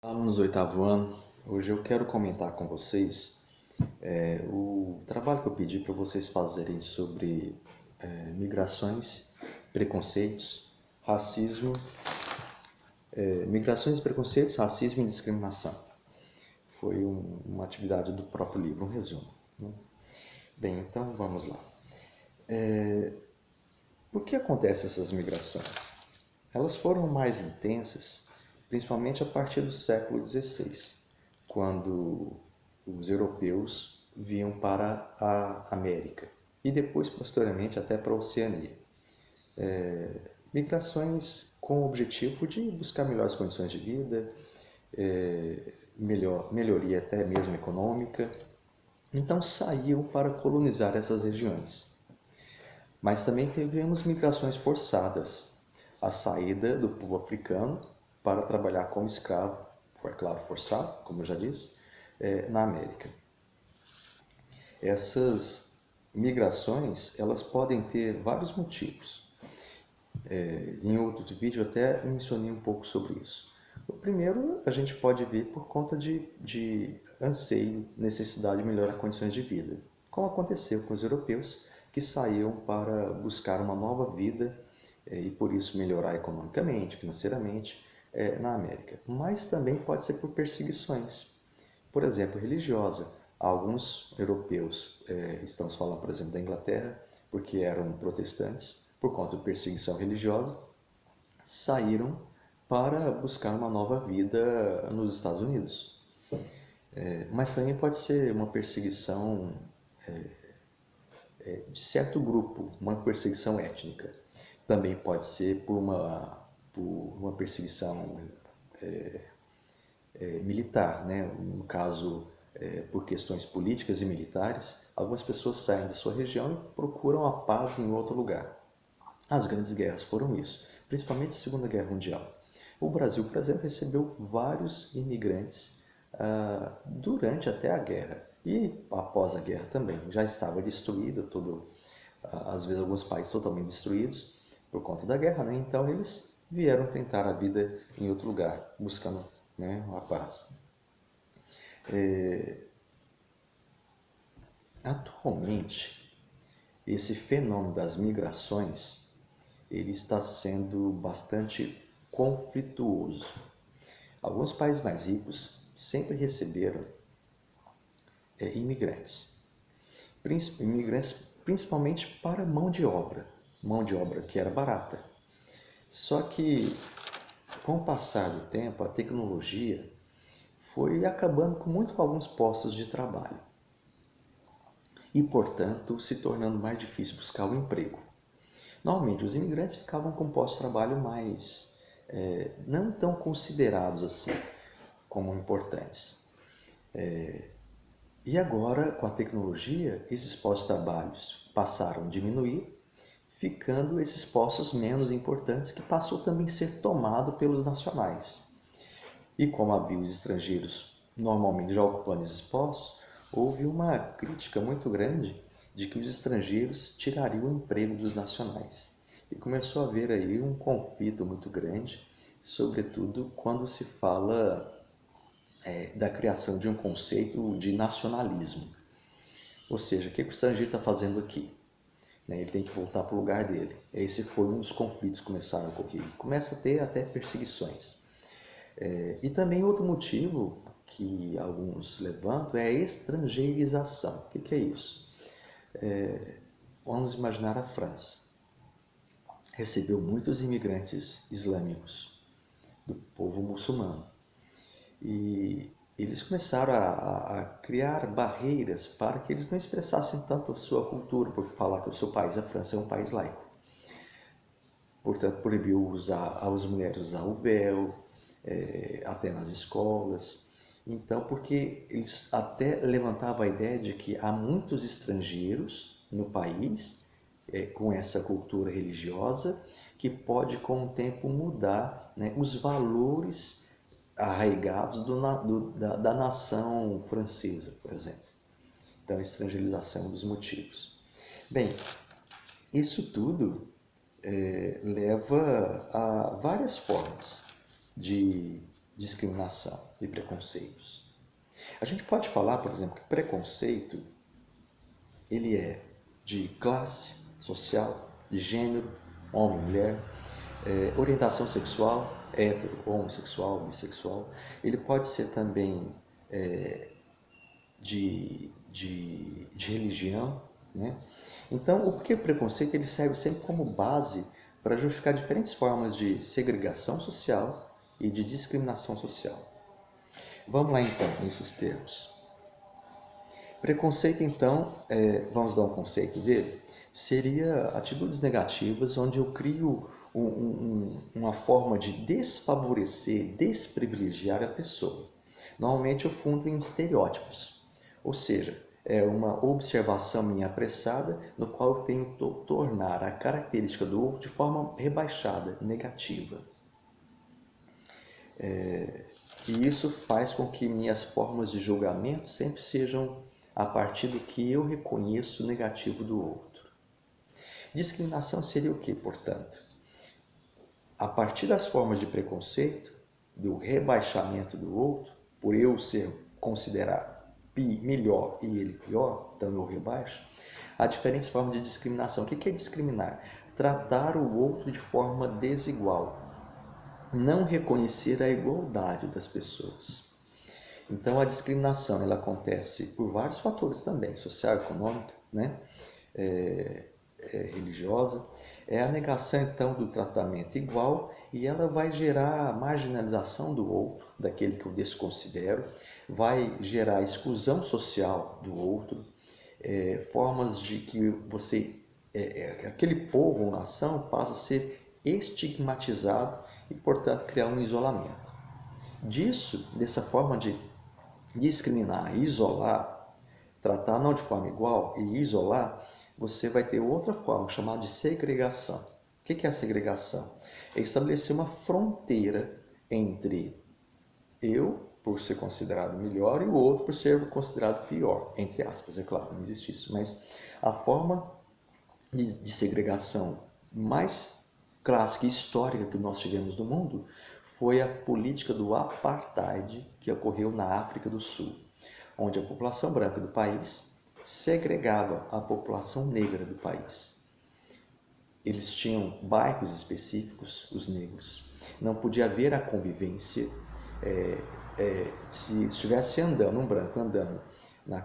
Alunos do oitavo ano, hoje eu quero comentar com vocês o trabalho que eu pedi para vocês fazerem sobre migrações, preconceitos, racismo, migrações e preconceitos, racismo e discriminação. Foi uma atividade do próprio livro, um resumo, né? Bem, então vamos lá. Por que acontecem essas migrações? Elas foram mais intensas, principalmente a partir do século XVI, quando os europeus vinham para a América e depois, posteriormente, até para a Oceania. Migrações com o objetivo de buscar melhores condições de vida, melhoria até mesmo econômica. Então saíam para colonizar essas regiões. Mas também tivemos migrações forçadas, a saída do povo africano para trabalhar como escravo, foi claro forçado, como eu já disse, na América. Essas migrações, elas podem ter vários motivos. Em outro vídeo eu até mencionei um pouco sobre isso. O primeiro a gente pode ver por conta de anseio, necessidade de melhorar condições de vida, como aconteceu com os europeus que saíam para buscar uma nova vida e por isso melhorar economicamente, financeiramente na América. Mas também pode ser por perseguições, por exemplo, religiosa. Alguns europeus, estamos falando, por exemplo, da Inglaterra, porque eram protestantes, por conta de perseguição religiosa, saíram para buscar uma nova vida nos Estados Unidos. Mas também pode ser uma perseguição de certo grupo, uma perseguição étnica. Também pode ser por uma perseguição militar, né? No caso, por questões políticas e militares, algumas pessoas saem da sua região e procuram a paz em outro lugar. As grandes guerras foram isso, principalmente a Segunda Guerra Mundial. O Brasil, por exemplo, recebeu vários imigrantes durante até a guerra e após a guerra também. Já estava destruída, às vezes alguns países totalmente destruídos por conta da guerra, né? Então eles vieram tentar a vida em outro lugar, buscando, né, a paz. Atualmente, esse fenômeno das migrações ele está sendo bastante conflituoso. Alguns países mais ricos sempre receberam imigrantes, principalmente para mão de obra que era barata. Só que com o passar do tempo, a tecnologia foi acabando muito com alguns postos de trabalho e, portanto, se tornando mais difícil buscar o emprego. Normalmente, os imigrantes ficavam com postos de trabalho mais não tão considerados assim como importantes. E agora, com a tecnologia, esses postos de trabalho passaram a diminuir, ficando esses postos menos importantes que passou também a ser tomado pelos nacionais. E como havia os estrangeiros normalmente já ocupando esses postos, houve uma crítica muito grande de que os estrangeiros tirariam o emprego dos nacionais. E começou a haver aí um conflito muito grande, sobretudo quando se fala da criação de um conceito de nacionalismo. Ou seja, o que o estrangeiro está fazendo aqui? Ele tem que voltar para o lugar dele. Esse foi um dos conflitos que começaram a ocorrer. Começa a ter até perseguições. E também outro motivo que alguns levantam é a estrangeirização. O que é isso? Vamos imaginar a França. Recebeu muitos imigrantes islâmicos do povo muçulmano. E eles começaram a criar barreiras para que eles não expressassem tanto a sua cultura, por falar que o seu país, a França, é um país laico. Portanto, proibiu as mulheres usar o véu, até nas escolas. Então, porque eles até levantavam a ideia de que há muitos estrangeiros no país com essa cultura religiosa que pode com o tempo mudar, né, os valores arraigados da nação francesa, por exemplo. Então, a estrangeirização é um dos motivos. Bem, isso tudo leva a várias formas de discriminação e preconceitos. A gente pode falar, por exemplo, que preconceito ele é de classe social, de gênero, homem, mulher, orientação sexual, hétero, homossexual, bissexual. Ele pode ser também de religião, né? Então, o que o preconceito ele serve sempre como base para justificar diferentes formas de segregação social e de discriminação social. Vamos lá então, nesses termos. Preconceito, então, vamos dar um conceito dele, seria atitudes negativas onde eu crio uma forma de desfavorecer, desprivilegiar a pessoa. Normalmente eu fundo em estereótipos, ou seja, é uma observação minha apressada no qual eu tento tornar a característica do outro de forma rebaixada, negativa. E isso faz com que minhas formas de julgamento sempre sejam a partir do que eu reconheço negativo do outro. Discriminação seria o que, portanto? A partir das formas de preconceito, do rebaixamento do outro, por eu ser considerado melhor e ele pior, então eu rebaixo, há diferentes formas de discriminação. O que é discriminar? Tratar o outro de forma desigual, não reconhecer a igualdade das pessoas. Então a discriminação ela acontece por vários fatores também, social, econômica, né? Religiosa. É a negação então do tratamento igual e ela vai gerar a marginalização do outro, daquele que eu desconsidero, vai gerar a exclusão social do outro, formas de que aquele povo ou nação passa a ser estigmatizado e, portanto, criar um isolamento. Dessa forma de discriminar, isolar, tratar não de forma igual e isolar, você vai ter outra forma chamada de segregação. O que é a segregação? É estabelecer uma fronteira entre eu, por ser considerado melhor, e o outro por ser considerado pior, entre aspas, é claro, não existe isso, mas a forma de segregação mais clássica e histórica que nós tivemos no mundo foi a política do apartheid que ocorreu na África do Sul, onde a população branca do país segregava a população negra do país. Eles tinham bairros específicos, os negros. Não podia haver a convivência. Se estivesse andando, um branco andando na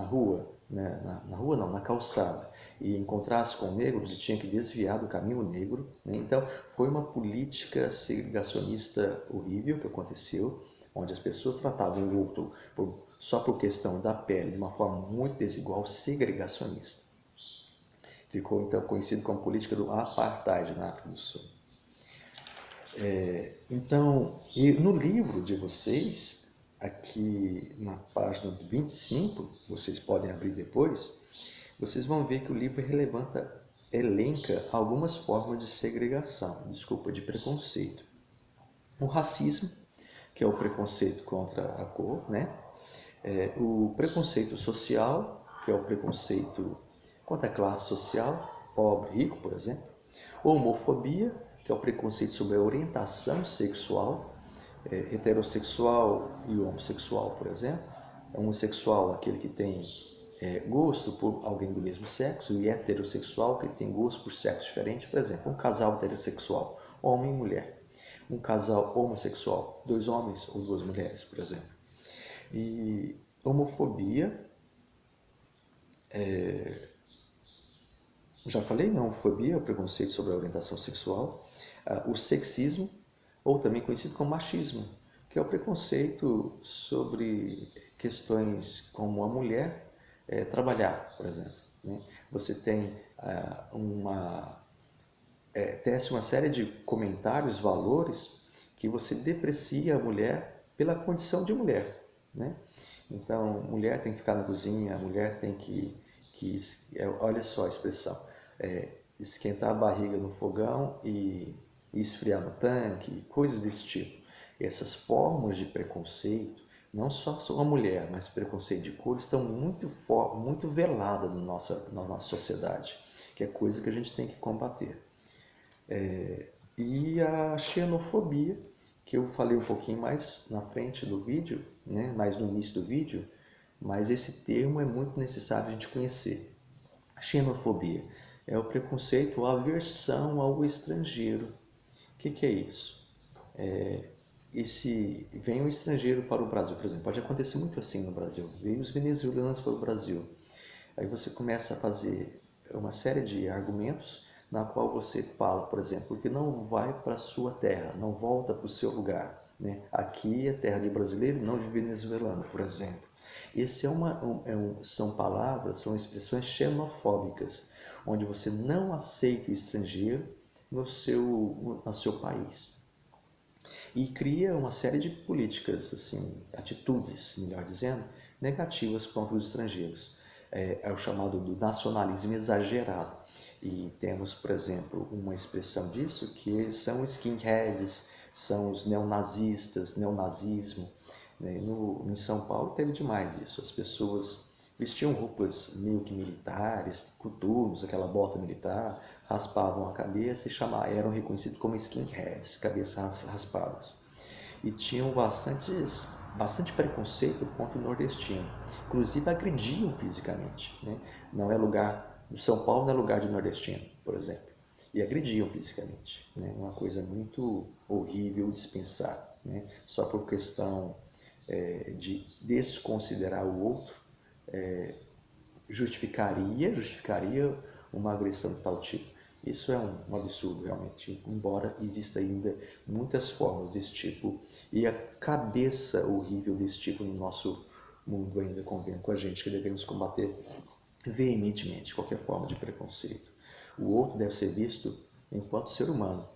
rua, né, na calçada, e encontrasse com um negro, ele tinha que desviar do caminho negro. Né? Então, foi uma política segregacionista horrível que aconteceu, onde as pessoas tratavam o outro só por questão da pele, de uma forma muito desigual, segregacionista. Ficou, então, conhecido como política do apartheid na África do Sul. Então, e no livro de vocês, aqui na página 25, vocês podem abrir depois, vocês vão ver que o livro elenca algumas formas de segregação, de preconceito. O racismo, que é o preconceito contra a cor, né? O preconceito social, que é o preconceito contra a classe social, pobre, rico, por exemplo. Homofobia, que é o preconceito sobre a orientação sexual, heterossexual e homossexual, por exemplo. Homossexual, aquele que tem gosto por alguém do mesmo sexo, e heterossexual, que tem gosto por sexo diferente. Por exemplo, um casal heterossexual, homem e mulher. Um casal homossexual, 2 homens ou 2 mulheres, por exemplo. E homofobia, já falei, não, homofobia é o preconceito sobre a orientação sexual. O sexismo, ou também conhecido como machismo, que é o preconceito sobre questões como a mulher trabalhar, por exemplo. Né? Você tem tece uma série de comentários, valores, que você deprecia a mulher pela condição de mulher. Né? Então, mulher tem que ficar na cozinha, mulher tem que olha só a expressão, esquentar a barriga no fogão e esfriar no tanque, coisas desse tipo. E essas formas de preconceito, não só sobre a mulher, mas preconceito de cor, estão muito veladas na nossa sociedade, que é coisa que a gente tem que combater. E a xenofobia, que eu falei um pouquinho mais na frente do vídeo, né? Mais no início do vídeo, mas esse termo é muito necessário a gente conhecer. A xenofobia é o preconceito ou aversão ao estrangeiro. O que é isso? Vem um estrangeiro para o Brasil, por exemplo, pode acontecer muito assim no Brasil. Veio os venezuelanos para o Brasil. Aí você começa a fazer uma série de argumentos na qual você fala, por exemplo, que não vai para a sua terra, não volta para o seu lugar. Né? Aqui é terra de brasileiro, não de venezuelano, por exemplo. Esse são palavras, são expressões xenofóbicas, onde você não aceita o estrangeiro no seu país. E cria uma série de políticas, assim, atitudes, melhor dizendo, negativas contra os estrangeiros. É o chamado do nacionalismo exagerado. E temos, por exemplo, uma expressão disso que são skinheads, são os neonazistas, neonazismo. Né? Em São Paulo teve demais isso. As pessoas vestiam roupas meio que militares, coturnos, aquela bota militar, raspavam a cabeça e eram reconhecidos como skinheads, cabeças raspadas. E tinham bastante preconceito contra o nordestino. Inclusive agrediam fisicamente. Né? Não é lugar, São Paulo não é lugar de nordestino, por exemplo. E agrediam fisicamente. Né? Uma coisa muito horrível de se pensar. Né? Só por questão de desconsiderar o outro, justificaria uma agressão de tal tipo. Isso é um absurdo, realmente, embora exista ainda muitas formas desse tipo e a cabeça horrível desse tipo no nosso mundo ainda convém com a gente, que devemos combater veementemente qualquer forma de preconceito. O outro deve ser visto enquanto ser humano,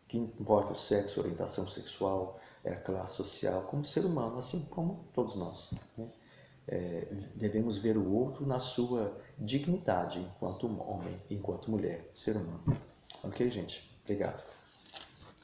que importa o sexo, a orientação sexual, a classe social, como ser humano, assim como todos nós. Né? Devemos ver o outro na sua dignidade enquanto homem, enquanto mulher, ser humano. Ok, gente? Obrigado.